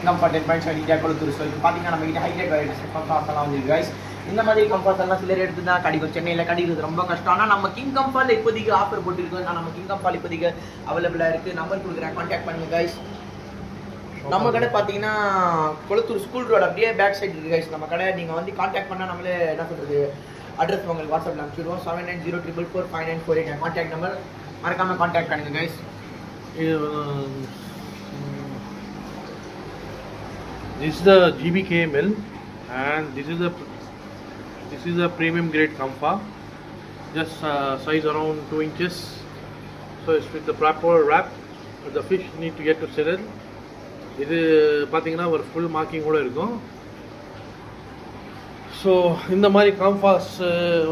Comfort advance India Kolathur. So இப்போ பார்த்தீங்கன்னா நம்ம கிட்ட ஹைடெக் வெரைட்டிஸ் கம்ஃபார்ட்ஸ் எல்லாம் வந்து கைஸ். இந்த மாதிரி கம்ஃபார்ட்ஸ் எல்லாம் சிலர் எடுத்து தான் கிடைக்கும். சென்னையில் கிடைக்கிறது ரொம்ப கஷ்டம். ஆனால் நம்ம கிங் கம்ஃபார்ட்ல இப்போதைக்கு ஆஃபர் போட்டுருக்கோம். நம்ம கிங் கம்ஃபார்ட் இப்போதைக்கு அவைலபிளாக இருக்குது. நம்பர் கொடுக்குறேன், கான்டாக்ட் பண்ணுங்க கைஸ். நம்ம கடை பார்த்தீங்கன்னா கொளத்தூர் ஸ்கூல் ரோடு அப்படியே பேக் சைடு இருக்குது கைஸ் நம்ம கடை. நீங்கள் வந்து கான்டாக்ட் பண்ணால் நம்மளே என்ன சொல்கிறது அட்ரஸ் உங்களுக்கு வாட்ஸ்அப்பில் அனுப்பிச்சிடுவோம். 7904445948 கான்டாக்ட் நம்பர். மறக்காமல் கான்டாக்ட் பண்ணுங்க guys. This is the GBKML and this is a premium grade Comfa, just size around 2 inches. So it's with the proper wrap. The fish need to get to settle. இது பார்த்தீங்கன்னா ஒரு full marking கூட இருக்கும். So இந்த மாதிரி காம்ஃபாஸ்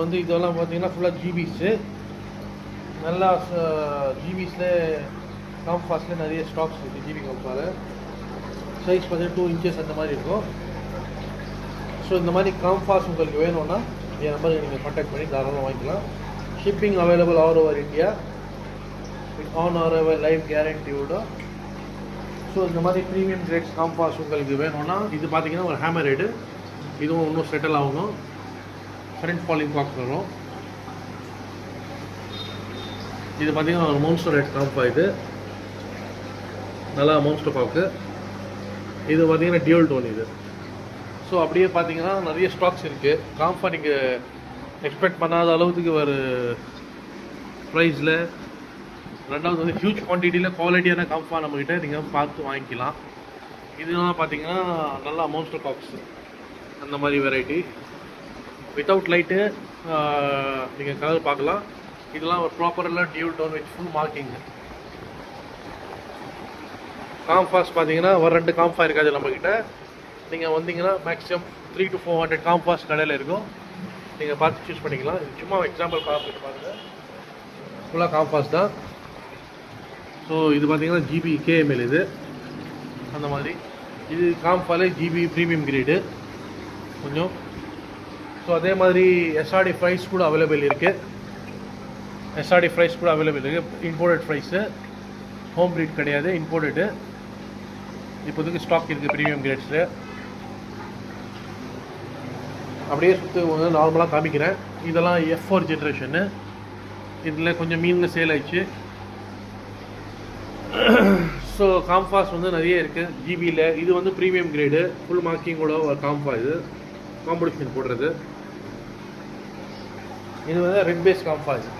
வந்து இதெல்லாம் பார்த்தீங்கன்னா ஃபுல்லாக ஜிபிஸு. நல்லா ஜிபிஸில் காம்ஃபாஸில் நிறைய ஸ்டாக்ஸ் இருக்குது. ஜிபி காம்ஃபாவில் சைஸ் பார்த்தீங்கன்னா 2 inches அந்த மாதிரி இருக்கும். ஸோ இந்த மாதிரி காம்ஃபாஸ் உங்களுக்கு வேணும்னா என் நம்பருக்கு நீங்கள் கான்டாக்ட் பண்ணி தாராளமாக வாங்கிக்கலாம். Shipping available all over India with one year life கேரண்டியோட. ஸோ இந்த மாதிரி ப்ரீமியம் கிரேட்ஸ் காம்ஃபாஸ் உங்களுக்கு வேணும்னா இது பார்த்தீங்கன்னா ஒரு ஹேமர் ஹெடு. இதுவும் இன்னும் செட்டில் ஆகணும். ஃப்ரண்ட் ஃபாலிங் பாக்ஸ் வரும். இது பார்த்தீங்கன்னா ஒரு மோன்ஸ்டர் ஹெட் காம்ஃபா. இது நல்லா மோன்ஸ்டர் பாக்கு. இது பார்த்தீங்கன்னா டியூல் டோன் இது. ஸோ அப்படியே பார்த்தீங்கன்னா நிறைய ஸ்டாக்ஸ் இருக்குது. காம்ஃபா நீங்கள் எக்ஸ்பெக்ட் பண்ணாத அளவுக்கு ஒரு ப்ரைஸில். ரெண்டாவது வந்து ஹியூஜ் குவான்டிட்டியில் குவாலிட்டியான காம்ஃபா நம்மக்கிட்ட நீங்கள் பார்த்து வாங்கிக்கலாம். இதெல்லாம் பார்த்தீங்கன்னா நல்லா மோன்ஸ்டர் பாக்ஸ் அந்த மாதிரி வெரைட்டி வித்தவுட் லைட்டு நீங்கள் கலர் பார்க்கலாம். இதெல்லாம் ஒரு ப்ராப்பரெல்லாம் dual tone with full marking. காம்ஃபாஸ் பார்த்தீங்கன்னா ஒரு 2 காம்ஃபா இருக்காது நம்மக்கிட்ட. நீங்கள் வந்தீங்கன்னா மேக்ஸிமம் 300 to 400 காம்ஃபாஸ் கடையில் இருக்கும். நீங்கள் பார்த்து சூஸ் பண்ணிக்கலாம். இது சும்மா எக்ஸாம்பிள் பார்த்துட்டு பாருங்கள். ஃபுல்லாக காம்ஃபாஸ் தான். ஸோ இது பார்த்தீங்கன்னா ஜிபி கேஎம்எல் இது அந்த மாதிரி. இது காம்ஃபாலே ஜிபி ப்ரீமியம் கிரேடு கொஞ்சம். ஸோ அதே மாதிரி எஸ்ஆர்டி ஃப்ரைஸ் கூட அவைலபிள் இருக்குது. எஸ்ஆர்டி ஃப்ரைஸ் கூட அவைலபிள் இருக்குது. இம்போர்ட்டட் ஃப்ரைஸு, ஹோம் ப்ரீட் கிடையாது, இம்போர்ட்டடு. இப்போதைக்கு ஸ்டாக் இருக்குது ப்ரீமியம் கிரேட்ஸில். அப்படியே சுற்று வந்து நார்மலாக காமிக்கிறேன். இதெல்லாம் F4 ஜென்ரேஷனு. இதில் கொஞ்சம் மீன்கள் சேல் ஆயிடுச்சு. ஸோ காம்ஃபாஸ் வந்து நிறைய இருக்குது ஜிபியில். இது வந்து ப்ரீமியம் கிரேடு ஃபுல் மார்க்கிங்கோட ஒரு காம்ஃபா. இது காம்படிஷன் போடுறது. இது வந்து ரெட் பேஸ் காம்ஃபா. இது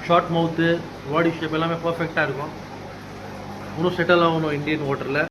ஷார்ட் மவுத்து, பாடி ஷேப் எல்லாமே பர்ஃபெக்டாக இருக்கும். இன்னும் செட்டில் ஆகணும் இந்தியன் வாட்டரில்.